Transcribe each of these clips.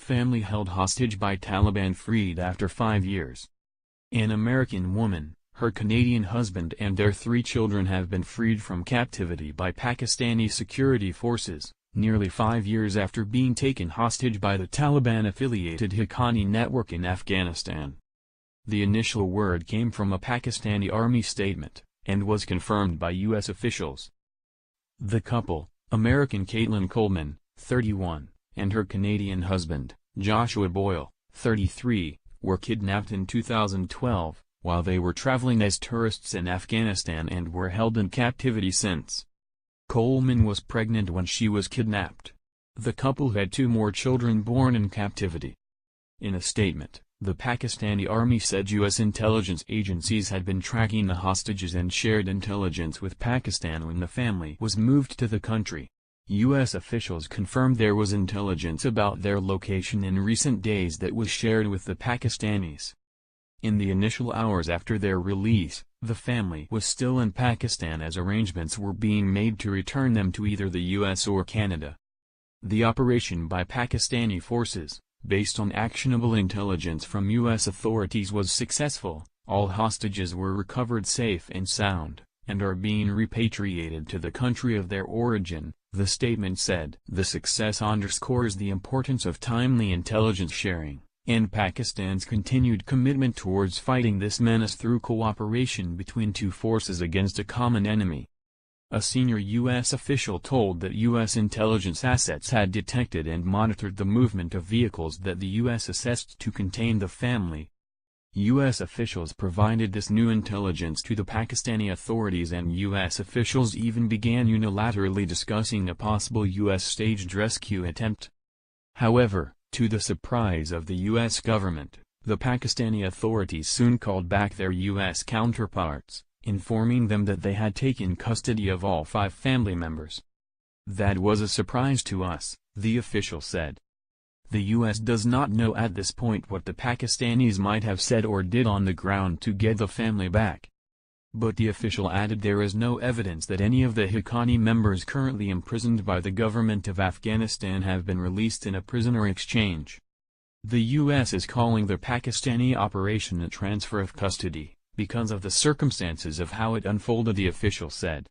family held hostage by Taliban freed after 5 years. An American woman, her Canadian husband and their 3 children have been freed from captivity by Pakistani security forces, nearly 5 years after being taken hostage by the Taliban-affiliated Haqqani network in Afghanistan. The initial word came from a Pakistani army statement, and was confirmed by U.S. officials. The couple, American Caitlin Coleman, 31, and her Canadian husband, Joshua Boyle, 33, were kidnapped in 2012, while they were traveling as tourists in Afghanistan and were held in captivity since. Coleman was pregnant when she was kidnapped. The couple had 2 more children born in captivity. In a statement, the Pakistani army said U.S. intelligence agencies had been tracking the hostages and shared intelligence with Pakistan when the family was moved to the country. U.S. officials confirmed there was intelligence about their location in recent days that was shared with the Pakistanis. In the initial hours after their release, the family was still in Pakistan as arrangements were being made to return them to either the U.S. or Canada. The operation by Pakistani forces, based on actionable intelligence from U.S. authorities, was successful. All hostages were recovered safe and sound, and are being repatriated to the country of their origin, the statement said. The success underscores the importance of timely intelligence sharing, and Pakistan's continued commitment towards fighting this menace through cooperation between 2 forces against a common enemy. A senior U.S. official told that U.S. intelligence assets had detected and monitored the movement of vehicles that the U.S. assessed to contain the family. U.S. officials provided this new intelligence to the Pakistani authorities, and U.S. officials even began unilaterally discussing a possible U.S. staged rescue attempt. However, to the surprise of the U.S. government, the Pakistani authorities soon called back their U.S. counterparts, informing them that they had taken custody of all 5 family members. "That was a surprise to us," the official said. The U.S. does not know at this point what the Pakistanis might have said or did on the ground to get the family back. But the official added there is no evidence that any of the Haqqani members currently imprisoned by the government of Afghanistan have been released in a prisoner exchange. The U.S. is calling the Pakistani operation a transfer of custody, because of the circumstances of how it unfolded, the official said.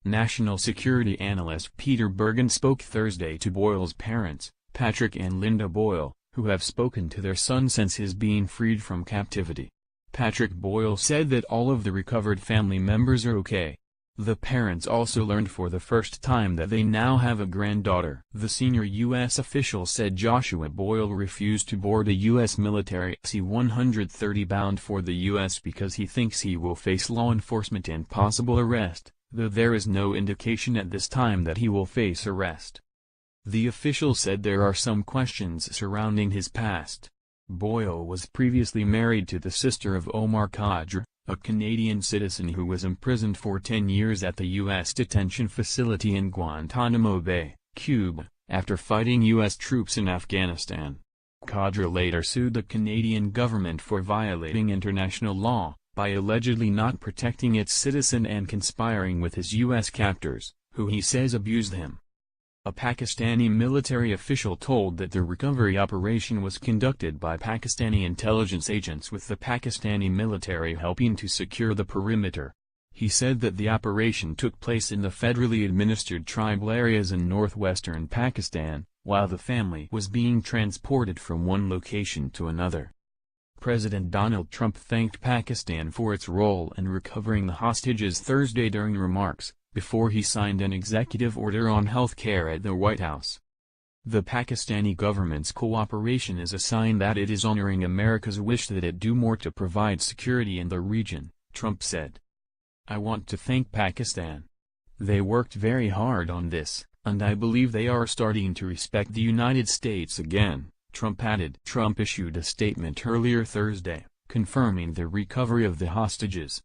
National security analyst Peter Bergen spoke Thursday to Boyle's parents, Patrick and Linda Boyle, who have spoken to their son since his being freed from captivity. Patrick Boyle said that all of the recovered family members are okay. The parents also learned for the first time that they now have a granddaughter. The senior U.S. official said Joshua Boyle refused to board a U.S. military C-130 bound for the U.S. because he thinks he will face law enforcement and possible arrest, though there is no indication at this time that he will face arrest. The official said there are some questions surrounding his past. Boyle was previously married to the sister of Omar Khadr, a Canadian citizen who was imprisoned for 10 years at the U.S. detention facility in Guantanamo Bay, Cuba, after fighting U.S. troops in Afghanistan. Khadr later sued the Canadian government for violating international law, by allegedly not protecting its citizen and conspiring with his U.S. captors, who he says abused him. A Pakistani military official told that the recovery operation was conducted by Pakistani intelligence agents with the Pakistani military helping to secure the perimeter. He said that the operation took place in the federally administered tribal areas in northwestern Pakistan, while the family was being transported from one location to another. President Donald Trump thanked Pakistan for its role in recovering the hostages Thursday during remarks, before he signed an executive order on health care at the White House. The Pakistani government's cooperation is a sign that it is honoring America's wish that it do more to provide security in the region, Trump said. "I want to thank Pakistan. They worked very hard on this, and I believe they are starting to respect the United States again," Trump added. Trump issued a statement earlier Thursday, confirming the recovery of the hostages.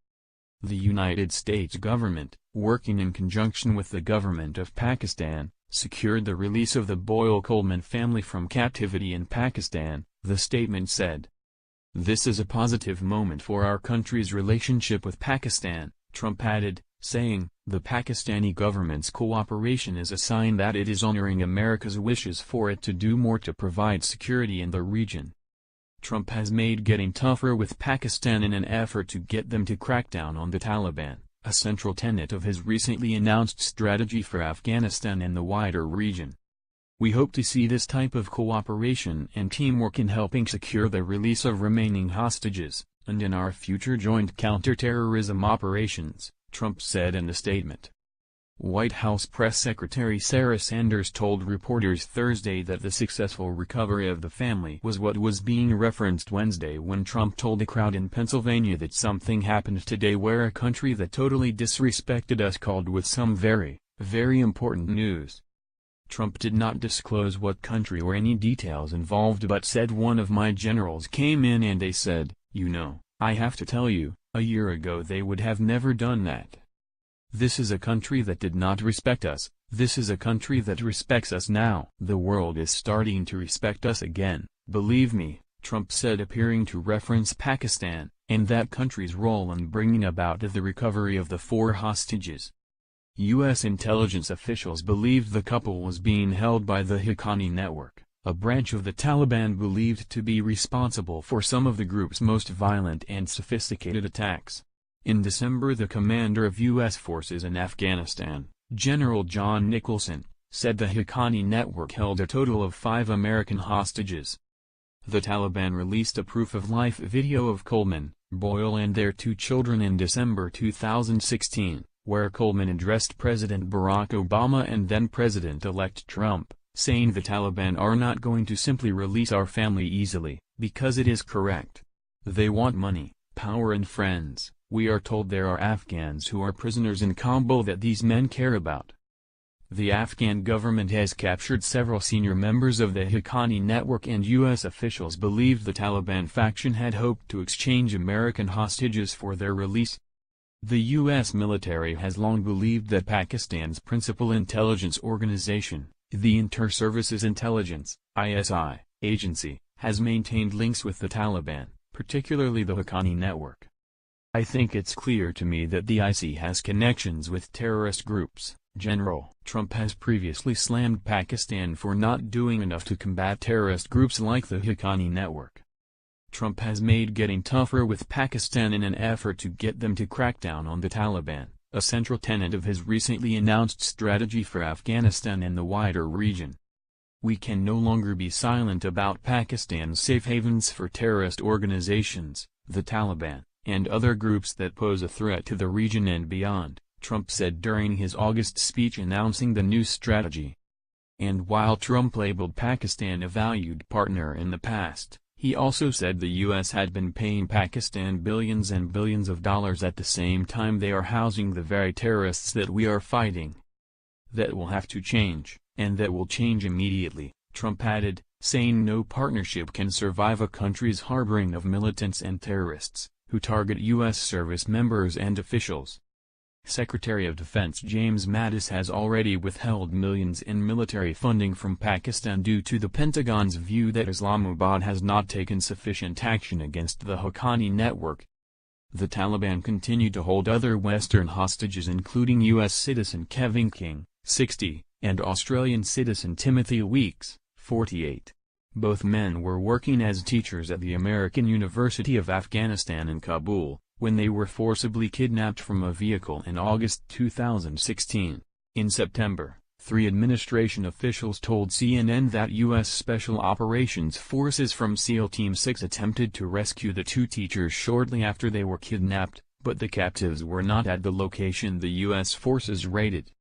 The United States government, working in conjunction with the government of Pakistan, secured the release of the Boyle-Coleman family from captivity in Pakistan, the statement said. "This is a positive moment for our country's relationship with Pakistan," Trump added, saying, "The Pakistani government's cooperation is a sign that it is honoring America's wishes for it to do more to provide security in the region." Trump has made getting tougher with Pakistan in an effort to get them to crack down on the Taliban, a central tenet of his recently announced strategy for Afghanistan and the wider region. "We hope to see this type of cooperation and teamwork in helping secure the release of remaining hostages, and in our future joint counterterrorism operations," Trump said in the statement. White House Press Secretary Sarah Sanders told reporters Thursday that the successful recovery of the family was what was being referenced Wednesday when Trump told a crowd in Pennsylvania that something happened today where a country that totally disrespected us called with some very, very important news. Trump did not disclose what country or any details involved but said, "One of my generals came in and they said, 'You know, I have to tell you, a year ago they would have never done that. This is a country that did not respect us, this is a country that respects us now. The world is starting to respect us again, believe me," Trump said, appearing to reference Pakistan, and that country's role in bringing about the recovery of the 4 hostages. U.S. intelligence officials believed the couple was being held by the Haqqani network, a branch of the Taliban believed to be responsible for some of the group's most violent and sophisticated attacks. In December, the commander of U.S. forces in Afghanistan, General John Nicholson, said the Haqqani network held a total of 5 American hostages. The Taliban released a proof-of-life video of Coleman, Boyle and their 2 children in December 2016, where Coleman addressed President Barack Obama and then President-elect Trump, saying the Taliban are not going to simply release our family easily, because it is correct. They want money, power and friends. We are told there are Afghans who are prisoners in Kabul that these men care about. The Afghan government has captured several senior members of the Haqqani network, and U.S. officials believed the Taliban faction had hoped to exchange American hostages for their release. The U.S. military has long believed that Pakistan's principal intelligence organization, the Inter-Services Intelligence (ISI) agency, has maintained links with the Taliban, particularly the Haqqani network. "I think it's clear to me that the IC has connections with terrorist groups, General." Trump has previously slammed Pakistan for not doing enough to combat terrorist groups like the Haqqani network. Trump has made getting tougher with Pakistan in an effort to get them to crack down on the Taliban, a central tenet of his recently announced strategy for Afghanistan and the wider region. "We can no longer be silent about Pakistan's safe havens for terrorist organizations, the Taliban, and other groups that pose a threat to the region and beyond," Trump said during his August speech announcing the new strategy. And while Trump labeled Pakistan a valued partner in the past, he also said the U.S. had been paying Pakistan billions and billions of dollars at the same time they are housing the very terrorists that we are fighting. "That will have to change, and that will change immediately," Trump added, saying no partnership can survive a country's harboring of militants and terrorists who target U.S. service members and officials. Secretary of Defense James Mattis has already withheld millions in military funding from Pakistan due to the Pentagon's view that Islamabad has not taken sufficient action against the Haqqani network. The Taliban continue to hold other Western hostages, including U.S. citizen Kevin King, 60, and Australian citizen Timothy Weeks, 48. Both men were working as teachers at the American University of Afghanistan in Kabul, when they were forcibly kidnapped from a vehicle in August 2016. In September, 3 administration officials told CNN that U.S. Special Operations Forces from SEAL Team 6 attempted to rescue the 2 teachers shortly after they were kidnapped, but the captives were not at the location the U.S. forces raided.